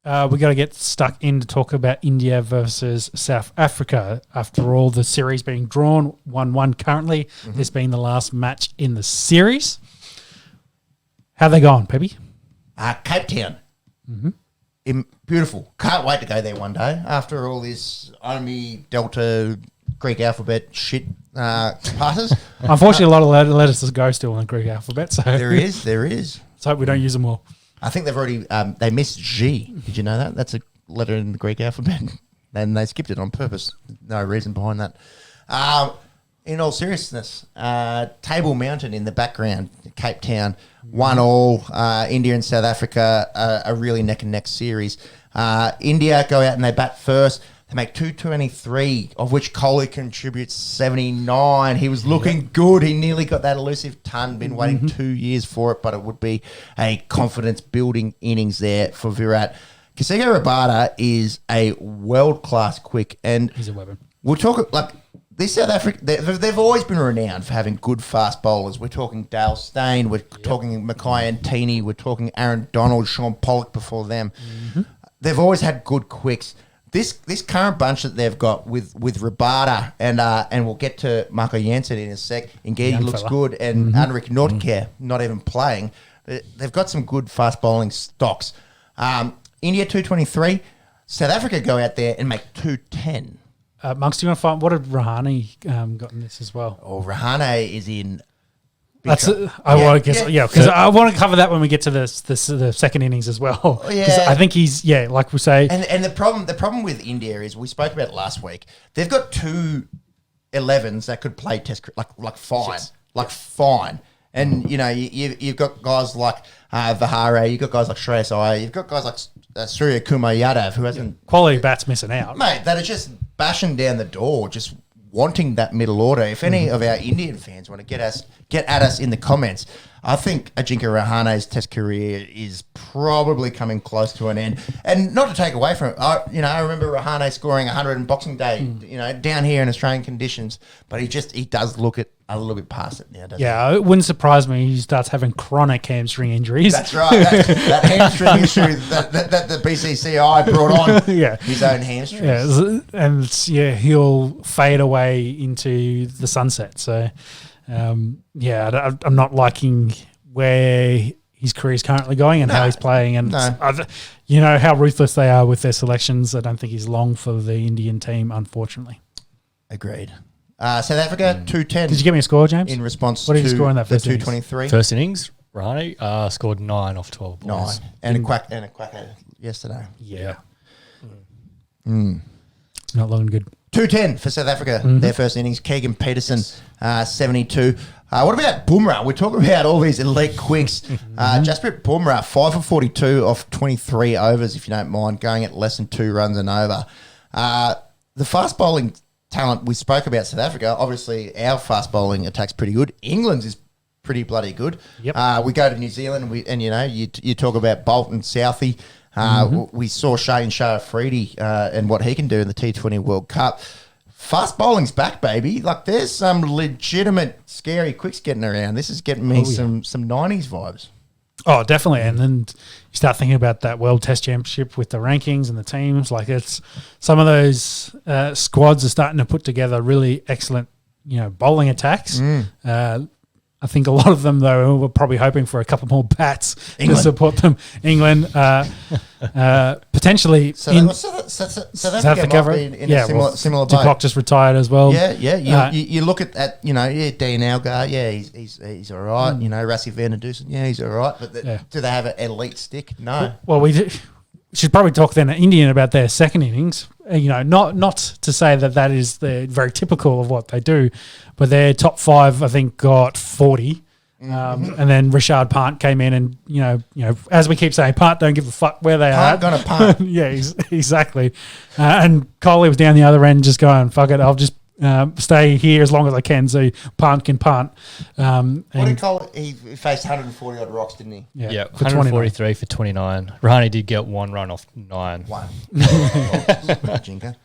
We got to get stuck in to talk about India versus South Africa. After all, the series being drawn 1-1 currently. This being the last match in the series. How they going, Peppy? Cape Town. Beautiful. Can't wait to go there one day. After all this Omi, Delta, Greek alphabet shit passes. Unfortunately, a lot of letters go still in the Greek alphabet. So There is. let's hope we don't use them all. I think they've already, they missed G. Did you know that? That's a letter in the Greek alphabet. And they skipped it on purpose. No reason behind that. In all seriousness, Table Mountain in the background, Cape Town, 1-1. India and South Africa, a really neck and neck series. India go out and they bat first. They make 223, of which Kohli contributes 79. He was looking good. He nearly got that elusive ton. Been waiting 2 years for it, but it would be a confidence-building innings there for Virat. Kasigo Rabada is a world-class quick, and He's a weapon. we'll talk like this South Africa. They've always been renowned for having good fast bowlers. We're talking Dale Steyn. We're talking Mackay Antini. We're talking Aaron Donald, Sean Pollock before them. They've always had good quicks. This current bunch that they've got with Rabada and we'll get to Marco Jansen in a sec. Ngidi looks good, and Henrik Nordkjær not even playing. They've got some good fast bowling stocks. India 223. South Africa go out there and make 210. Monks, do you want to find what did Rahane got in this as well? Oh, Rahane is in. That's because I want to cover that when we get to the second innings as well. Yeah, I think he's like we say. And the problem with India is we spoke about it last week. They've got 2 11s that could play Test fine. And you know you've got guys like Vihare, you've got guys like Shreyas Iyer, you've got guys like Surya Kumar Yadav who hasn't quality bats missing out, mate. That are just bashing down the door, just wanting that middle order. If any of our Indian fans want to get at us in the comments, I think Ajinkya Rahane's Test career is probably coming close to an end. And not to take away from it, I remember Rahane scoring 100 in Boxing Day, down here in Australian conditions, but he does look at a little bit past it now, doesn't he? It wouldn't surprise me he starts having chronic hamstring injuries. That's right. That hamstring issue that the BCCI brought on his own hamstrings. And he'll fade away into the sunset. So, I'm not liking where his career is currently going and how he's playing. And how ruthless they are with their selections. I don't think he's long for the Indian team, unfortunately. Agreed. South Africa, 210. Did you give me a score, James? In response what did to you score in that the first 223? First innings, Rahane scored 9 off 12 balls. 9. And a quacker yesterday. Yeah. Not looking good. 210 for South Africa, their first innings. Keegan Peterson, 72. What about Bumrah? We're talking about all these elite quicks. Jasprit Bumrah, 5 for 42 off 23 overs, if you don't mind, going at less than 2 runs an over. The fast bowling talent we spoke about South Africa, obviously our fast bowling attack's pretty good. England's is pretty bloody good. Yep. We go to New Zealand and you talk about Bolt and Southey. We saw Shane Afridi and what he can do in the T20 World Cup. Fast bowling's back, baby. Like there's some legitimate scary quicks getting around. This is getting me some 90s vibes. Oh, definitely. And then you start thinking about that World Test Championship with the rankings and the teams. Like it's some of those squads are starting to put together really excellent, bowling attacks. I think a lot of them, though, were probably hoping for a couple more bats to support them. England, potentially. South Africa might be in a similar boat. Duclock just retired as well. You look at that, Dean Algar, he's all right. Rassie van der Dusen, he's all right. But do they have an elite stick? No. Well, we should probably talk then Indian about their second innings. Not to say that is very typical of what they do, but their top 5, I think, got 40. And then Rashad Pant came in and, as we keep saying, Pant don't give a fuck where they are. Gonna punt. Exactly. And Kohli was down the other end just going, fuck it, I'll just stay here as long as I can so Pant can punt. What did Kohli? He faced 140 odd rocks, didn't he? Yeah, 143 for 29. Rahane did get 1 run off 9. 1. Jinker.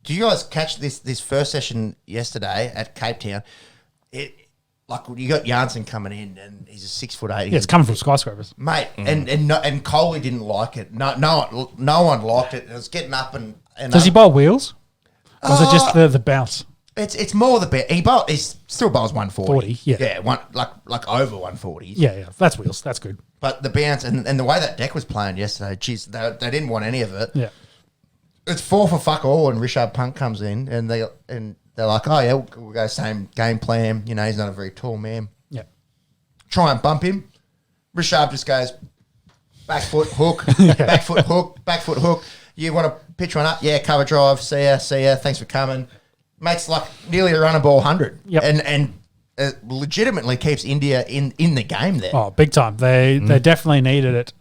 Do you guys catch this first session yesterday at Cape Town? like you got Janssen coming in, and he's a 6'8". Yeah, it's coming from skyscrapers, mate. And Coley didn't like it. No one liked it. It was getting up and Does he bowl wheels? Or is it just the bounce? It's more the bet. He still bowls 140. 40, yeah. Yeah, like over 140s. Yeah, that's wheels. That's good. But the bounce and the way that deck was playing yesterday, geez, they didn't want any of it. Yeah. It's 4 for fuck all, and Rishabh Pant comes in, and they're like, oh yeah, we'll go same game plan. You know, he's not a very tall man. Yeah. Try and bump him. Rishabh just goes back foot hook, back foot hook, back foot hook. You want to pitch one up? Yeah, cover drive. See ya. Thanks for coming. Makes like nearly a run a ball 100. Yep. And legitimately keeps India in the game there. Oh, big time. They definitely needed it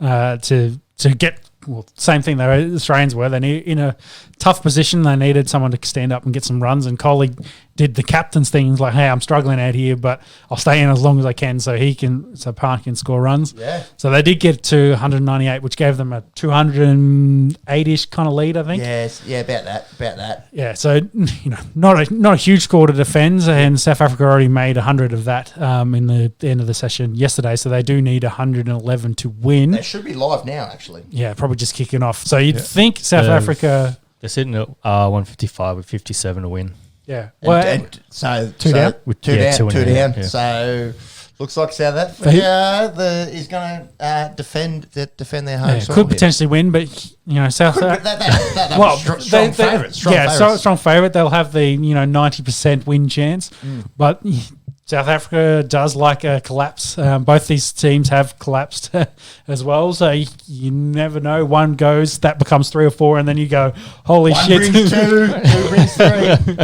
to get. Well, same thing the Australians were. They need in a tough position. They needed someone to stand up and get some runs. And Coley did the captain's thing. He's like, hey, I'm struggling out here, but I'll stay in as long as I can so Pant can score runs. Yeah. So they did get to 198, which gave them a 208-ish kind of lead, I think. Yes, yeah, about that. Yeah, so not a huge score to defend, and South Africa already made 100 of that in the end of the session yesterday. So they do need 111 to win. They should be live now, actually. Yeah, probably just kicking off. So you'd think South Africa. They're sitting at 155 with 57 to win. Yeah. So two down? Two down. Yeah. So looks like South Africa is going to defend their home soil. Could potentially win, but South Africa. Strong favourite. Strong favourite. They'll have the 90% win chance, but South Africa does like a collapse. Both these teams have collapsed as well, so you never know. One goes, that becomes 3 or 4, and then you go, holy shit. One brings 2 brings 3.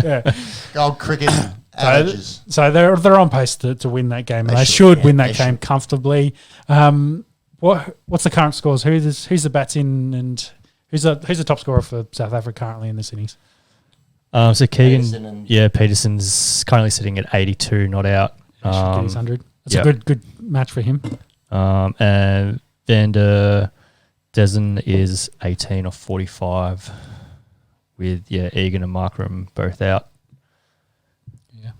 Yeah. Old cricket averages. So they're on pace to win that game, and they should win that game comfortably. What's the current scores? Who's the bats in, and who's the top scorer for South Africa currently in this innings? So Keegan, Peterson's currently sitting at 82, not out. Should get his 100. That's a good match for him. And Van der Dezen is 18 off 45 with, Egan and Markram both out. Yeah.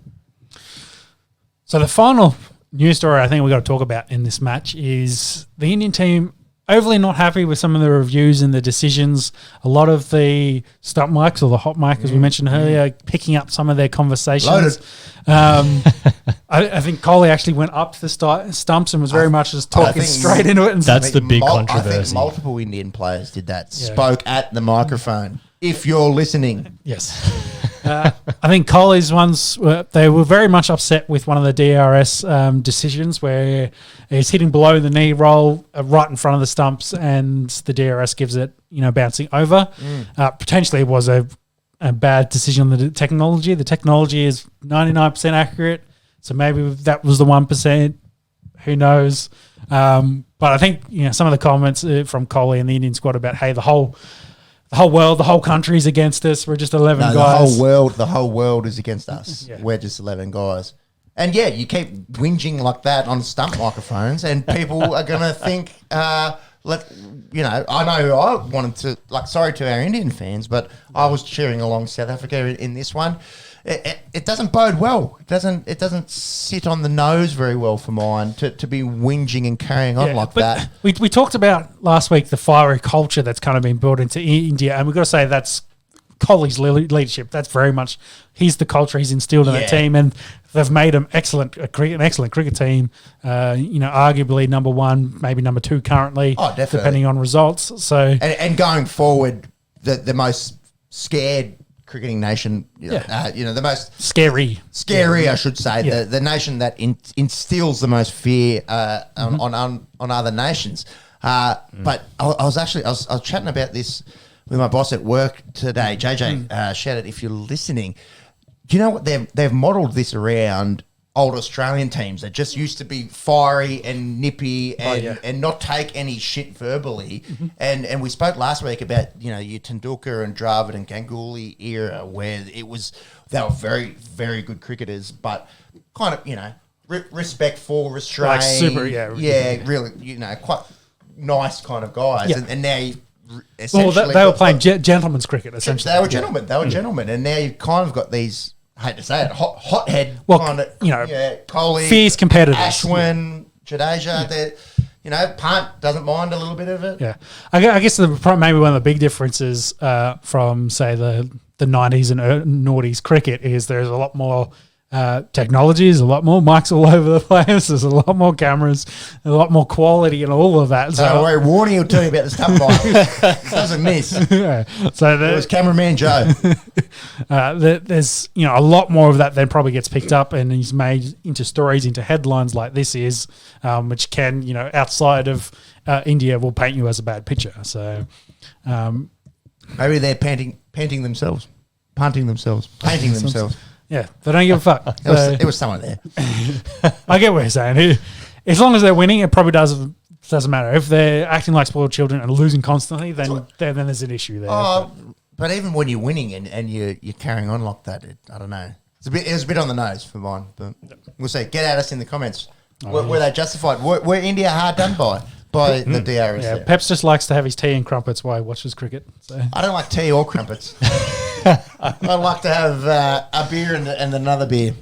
So the final news story I think we've got to talk about in this match is the Indian team overly not happy with some of the reviews and the decisions. A lot of the stump mics or the hot mic, as we mentioned earlier, picking up some of their conversations. I think Coley actually went up to the stumps and was very much just talking straight into it. And that's the big controversy. I think multiple Indian players did that. Spoke at the microphone. If you're listening. Yes. I think Coley's ones, they were very much upset with one of the DRS decisions where he's hitting below the knee roll right in front of the stumps and the DRS gives it, bouncing over. Potentially it was a bad decision on the technology. The technology is 99% accurate, so maybe that was the 1%. Who knows? But I think, some of the comments from Coley and the Indian squad about, hey, the whole world, the whole country's against us. We're just 11 guys. The whole world is against us. Yeah. We're just 11 guys. And you keep whinging like that on stump microphones, and people are going to think, I know who I wanted to, sorry to our Indian fans, but I was cheering along South Africa in this one. It doesn't bode well. It doesn't sit on the nose very well for mine to be whinging and carrying on like that. We talked about last week the fiery culture that's kind of been built into India, and we've got to say that's Coley's leadership. That's very much he's the culture he's instilled in that team, and they've made him an excellent cricket team. Arguably number 1, maybe number 2 currently, depending on results. So and going forward, the most scared cricketing nation, the most scary, I should say, the nation that instills the most fear on other nations. But I was chatting about this with my boss at work today. JJ, shout out if you're listening. Do you know what they've modelled this around? Old Australian teams that just used to be fiery and nippy and not take any shit verbally. And we spoke last week about, your Tendulkar and Dravid and Ganguly era where they were very, very good cricketers, but kind of, respectful, restrained. Really, quite nice kind of guys. Yeah. And now you essentially... Well, they were playing gentleman's cricket, essentially. They were gentlemen. And now you've kind of got these I hate to say it, hothead Well, kind of, Kohli, fierce competitors. Ashwin, Jadeja, Punt doesn't mind a little bit of it. Yeah, I guess maybe one of the big differences from say the 90s and noughties cricket is there's a lot more technology, there's a lot more mics all over the place, there's a lot more cameras, a lot more quality and all of that. So we're warning you, tell you about the Stump mic. Doesn't miss. Yeah. So it was cameraman Joe. There's a lot more of that than probably gets picked up and is made into stories, into headlines like this is, which can outside of India will paint you as a bad picture. So maybe they're punting themselves. Yeah, they don't give a fuck. There was someone there. I get what you're saying. As long as they're winning, it probably doesn't matter. If they're acting like spoiled children and losing constantly, then there's an issue there. But even when you're winning and you're carrying on like that, I don't know. It was a bit on the nose for mine, but we'll see. Get at us in the comments. Were they justified? Were India hard done by the DRS? Yeah, there? Peps just likes to have his tea and crumpets while he watches cricket. So. I don't like tea or crumpets. I like to have a beer and another beer.